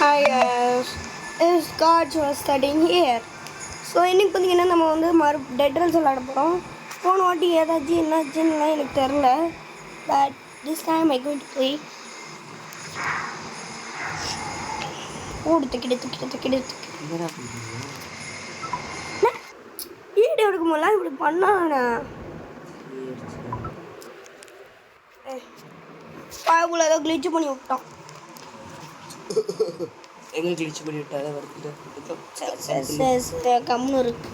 Hi guys, it's God was studying here. So இன்றைக்கி பார்த்தீங்கன்னா நம்ம வந்து டெட் ரன்ஸ் விளாட போகிறோம். போன வாட்டி ஏதாச்சும் என்னாச்சுன்னுலாம் எனக்கு தெரில. But this time I going to play. தூக்கிட்டு வீடியோ எடுக்கும் போதெல்லாம் இப்படி பண்ணாண்ணா பாயக்குள்ள ஏதோ கிளிச்சு பண்ணி விட்டோம். எங்கே கிளிச்சு பண்ணி விட்டாத கம்னு இருக்கு.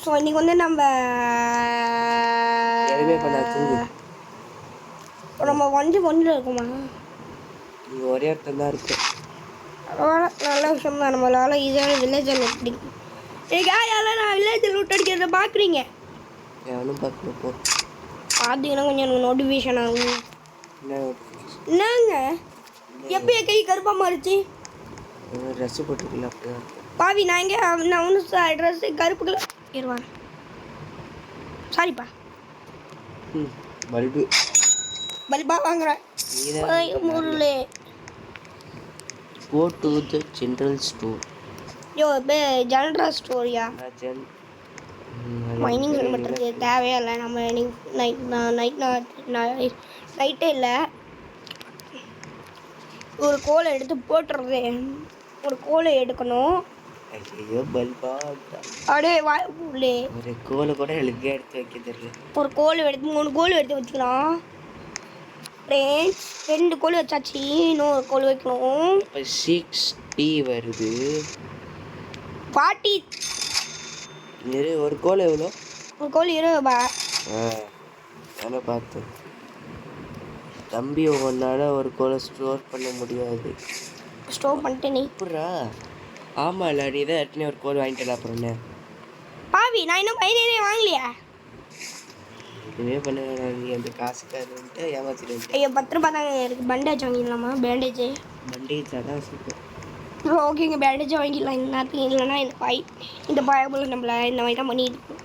ஸோ இன்றைக்கி வந்து நம்ம ஒன்றில் இருக்குமா ஒரே இடத்துல தான் இருக்கு. நல்ல விஷயம் தான். நம்மளால ஈஸியான வில்லேஜில் பிடிக்கும். யாரெல்லாம் நான் வில்லேஜில் விட்டு அடிக்கிறத பார்க்குறீங்க? எவனும் பார்க்கல. போ பார்த்தீங்கன்னா கொஞ்சம் எனக்கு நோட்டிஃபிகேஷன் ஆகும். என்னங்க எப்போ என் கை கருப்பாக மாறிச்சு? ட்ரெஸ்ஸு போட்டுருக்கல அப்படியே பாவி. நான் எங்கே நான் ஒன்றும் ட்ரெஸ்ஸு கருப்பு கலர் இருவான். சாரிப்பா. பல்பா வாங்குறேன். முருளே Go to the general store. யோ ஜெனரல் ஸ்டோரியா? மைனிங் பண்ணுறதுக்கு தேவையே இல்லை. நம்ம நைட்டே இல்லை. ஒரு கோலை எடுத்து போட்டுறது. ஒரு கோலை எடுக்கணும். ஐயோ பல்பா அப்படியே வாய்ப்புள்ளே ஒரு கோலை கூட எழுதி எடுத்து வைக்க தெரியல. ஒரு கோல் எடுத்து 3 கோல் எடுத்து வச்சுக்கலாம். 2 கோல் வச்சாச்சு. இன்னொரு கோல் வைக்கணும். இப்போ 60 வருது. 40. ஒரு கோல் எவ்வளோ? ஒரு கோல் 20 ரூபா. நானே பார்த்தேன் தம்பி. ஒன்றால் ஒரு கோலை ஸ்டோர் பண்ண முடியாது. ஸ்டோர் பண்ணிட்டு நீ எப்பட்றா? ஆமாம் இல்லை, நீ தான் எத்தனை ஒரு கோல் வாங்கிட்டல. அப்புறம் என்ன பாவி, நான் இன்னும் பையனே வாங்கலையா? இதுவே பண்ண நீ அந்த காசுக்காரன்ட்டு ஏமாத்திட்டு. ஐயோ 10 ரூபா தாங்க இருக்குது. பேண்டேஜ் வாங்கிடலாமா? பேண்டேஜ் அதான் சூப்பர். ஓகேங்க, பேண்டேஜ் வாங்கிடலாம். இந்த நேரத்துக்கு இல்லைன்னா இந்த பயபுல நம்மளை இந்த மாதிரி தான் பண்ணிட்டு இருக்கோம்.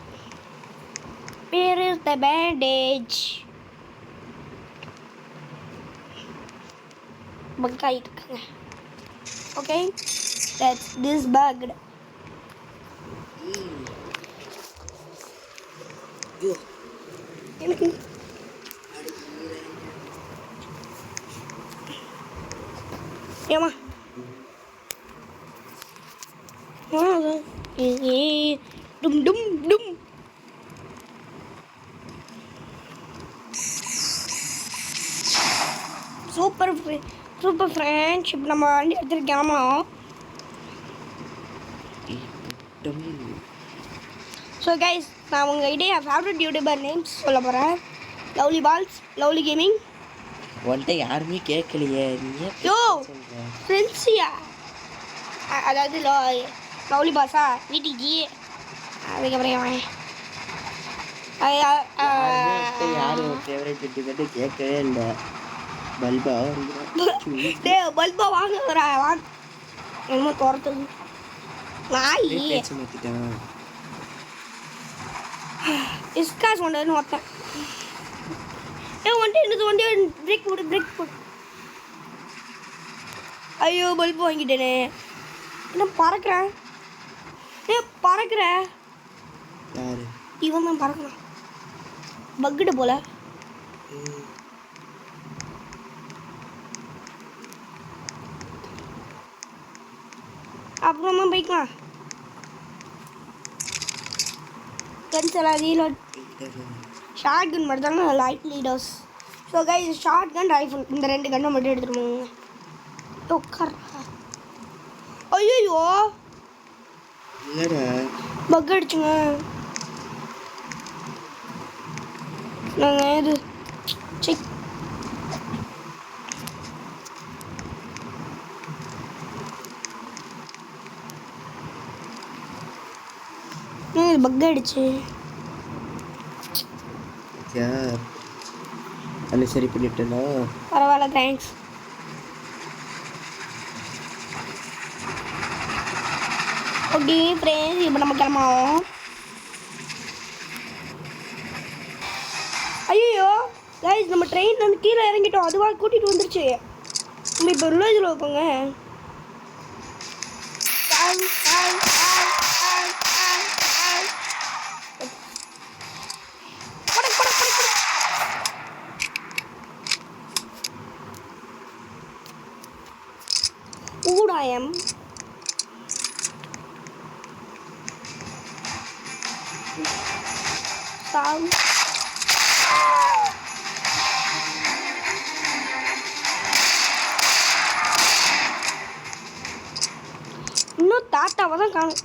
Where is the bandage? Buck ஆகிட்டு இருக்காங்க. Okay, that's this bugged. எனக்கு ஏமா டும் டும் டும். Super friendship. நம்ம வண்டி எடுத்துட்டு கிளம்பலாம். ஸோ கைஸ், நான் உங்கள்கிட்ட என் ஃபேவரட் யூடியூபர் நேம்ஸ் சொல்ல போகிறேன். Lovely balls, lovely gaming. உன்கிட்ட யாருமே கேட்கலையே. யோ ஃப்ரெண்ட்ஸியா? அதாவது லவ்லி பால்ஸா? விடிஜி. அதுக்கப்புறம் யாரும் ஃபேவரட் யூடியூபர் கேட்கவே இல்லை. பல்பா பல்பா வாங்க என்னமோ துரத்துது நாய். இஸ்காஸ் ஒன்று ஒருத்தன் வண்டி பிரேக் போடு. ஐயோ பல்பு வாங்கிட்டேனே. என்ன பறக்கிறேன்? இவன் தான் பறக்கிறான். பக்கிட்ட போல. அப்புறமா போய்க்கலாம். கன்ஸ் எல்லாம் ரீலோட். ஷார்ட் கன் மட்டும் தாங்க light leaders. So guys, short gun, rifle இந்த 2 கன்னை மட்டும் எடுத்துட்டு போங்க. உட்கார்றா. ஐயோ பக் அடிச்சுங்க. நாங்கள் இது செக் பக் அடிச்சு அது சரி பண்ணிட்டேனா? பரவாயில்ல, தேங்க்ஸ். ஓகே ஃப்ரெண்ட்ஸ், இப்போ நம்ம கிளம்புவோம். ஐயோ கைஸ், நம்ம ட்ரெயின் வந்து கீழே இறங்கிட்டோம். அதுவாக கூட்டிகிட்டு வந்துருச்சு. நம்ம இப்போ வில்லேஜில் வைப்போங்க. ஊடாயம் சாவு. இன்னும் தாத்தாவை தான் காணும்.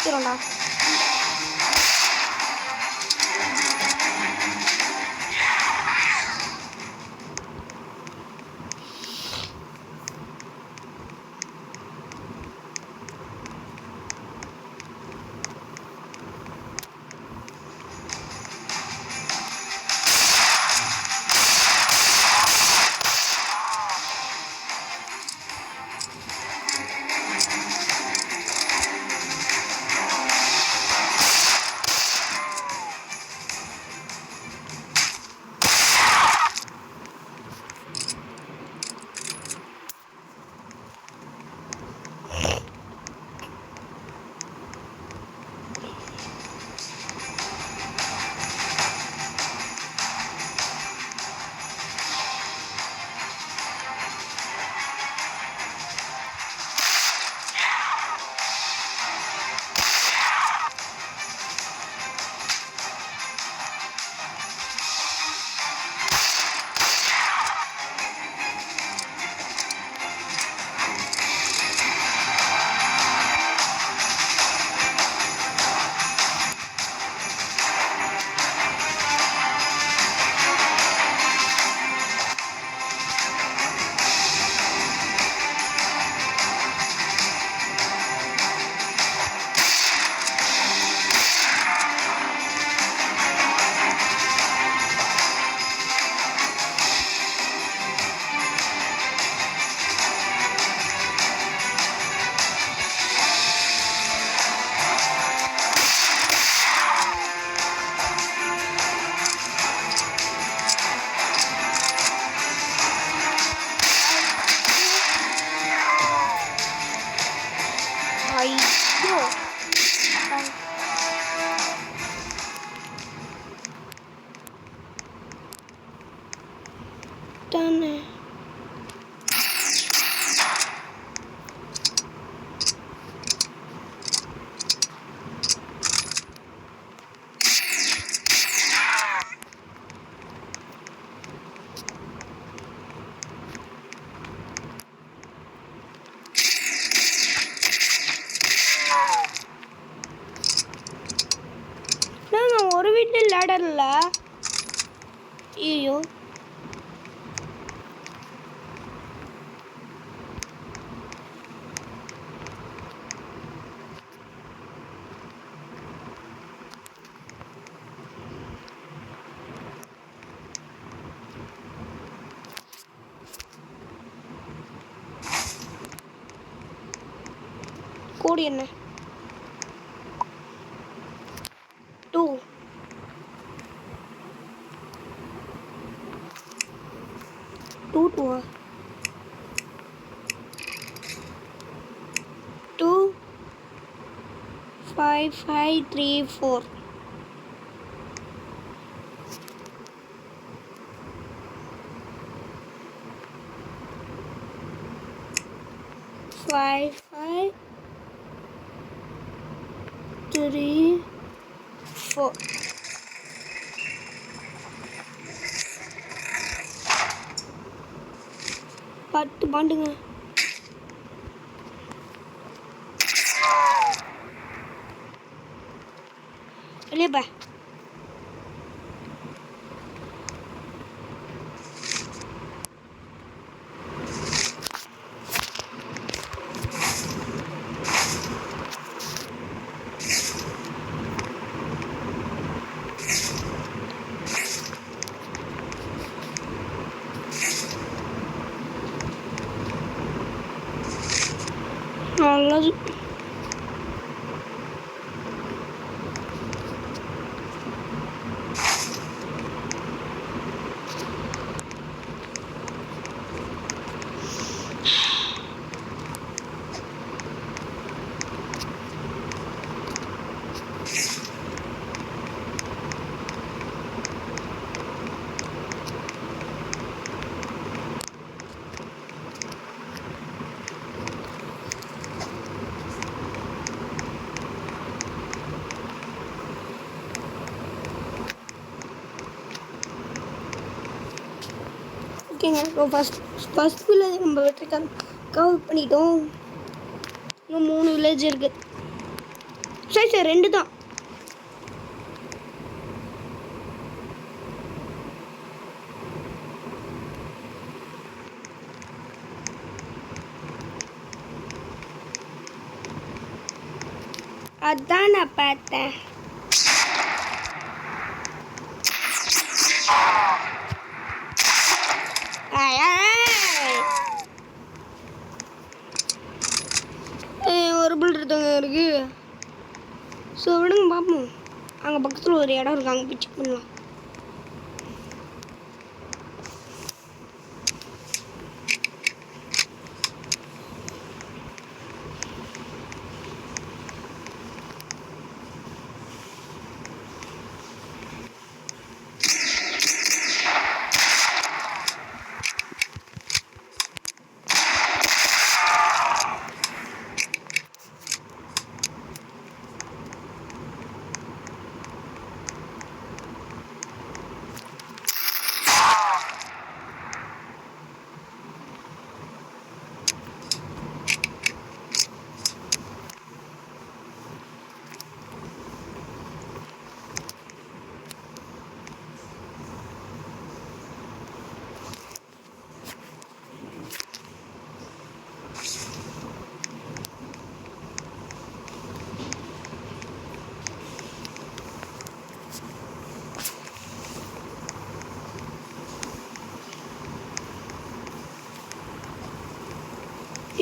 சரிடா. ஐயோ தானே. ஒரு வீட்டில் லேடர் இல்லை. ஐயோ கோடி என்ன 2 2 2 5 5 3 4 5 5 3 4 10 பாண்டுங்க. வெளியே நல்லது. ஓகேங்க. ஸோ ஃபஸ்ட் வில்லேஜ் நம்ம வெற்றிக்கான கவர் பண்ணிட்டோம். இன்னும் 3 வில்லேஜ் இருக்குது. சரி 2 தான். அதான் நான் பார்த்தேன். ஒரு புல் இருந்தவங்க இருக்கு. ஸோ விடுங்க பார்ப்போம். அங்கே பக்கத்தில் ஒரு இடம் இருக்கு, அங்கே போய் செக் பண்ணலாம்.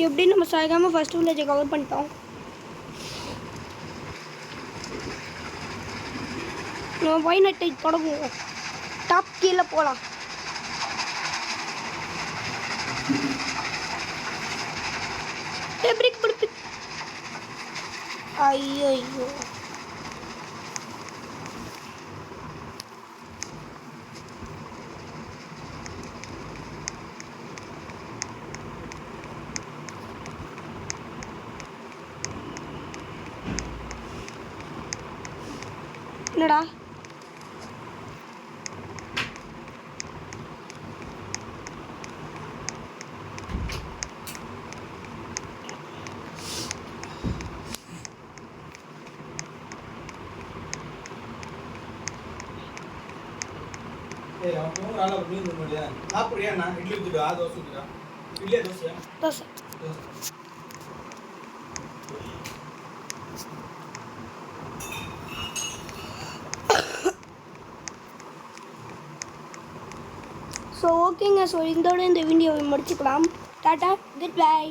எப்படி நம்ம சாகாமல் ஃபஸ்ட் வில்லேஜை கவர் பண்ணிட்டோம். நம்ம போய் நட்டை தொடங்குவோம். டாப் கீழே போகலாம். பிரேக் பிடிப்பி. ஐயோ என்னடா தோசை. ஸோ ஓகேங்க. ஸோ இதோட இந்த வீடியோவை முடிச்சுக்கலாம். Tata, good bye.